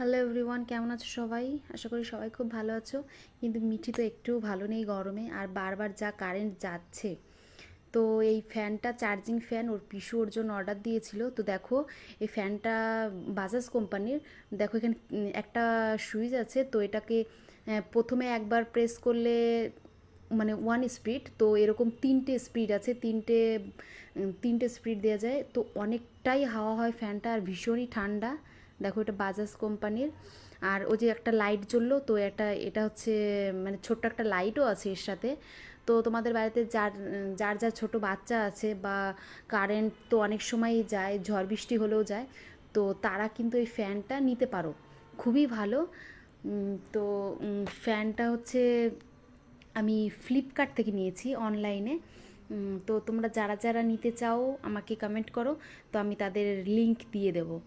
Hello everyone, কেমন আছো সবাই? আশা করি সবাই খুব ভালো আছো। কিন্তু মিঠি তো একটুও ভালো নেই গরমে, আর বারবার যা কারেন্ট যাচ্ছে। তো এই ফ্যানটা চার্জিং ফ্যান ওর পিসু ওর জন্য অর্ডার দিয়েছিল। তো দেখো এই ফ্যানটা বাজাজ কোম্পানির। দেখো এখানে একটা সুইচ আছে, তো এটাকে প্রথমে একবার প্রেস করলে মানে ওয়ান স্পিড, তো এরকম তিনটে স্পিড আছে, তিনটে স্পিড দেওয়া যায়। তো অনেকটাই হাওয়া হয় ফ্যানটা, আর ভীষণই ঠান্ডা। দেখো এটা বাজাজ কোম্পানির। আর ওই যে একটা লাইট জ্বললো, তো এটা হচ্ছে মানে ছোট্ট একটা লাইটও আছে এর সাথে। তো তোমাদের বাড়িতে যার যার যার ছোটো বাচ্চা আছে, বা কারেন্ট তো অনেক সময়ই যায়, ঝড় বৃষ্টি হলেও যায়, তো তারা কিন্তু এই ফ্যানটা নিতে পারো, খুবই ভালো। তো ফ্যানটা হচ্ছে আমি ফ্লিপকার্ট থেকে নিয়েছি অনলাইনে। তো তোমরা যারা যারা নিতে চাও আমাকে কমেন্ট করো, তো আমি তাদের লিংক দিয়ে দেবো।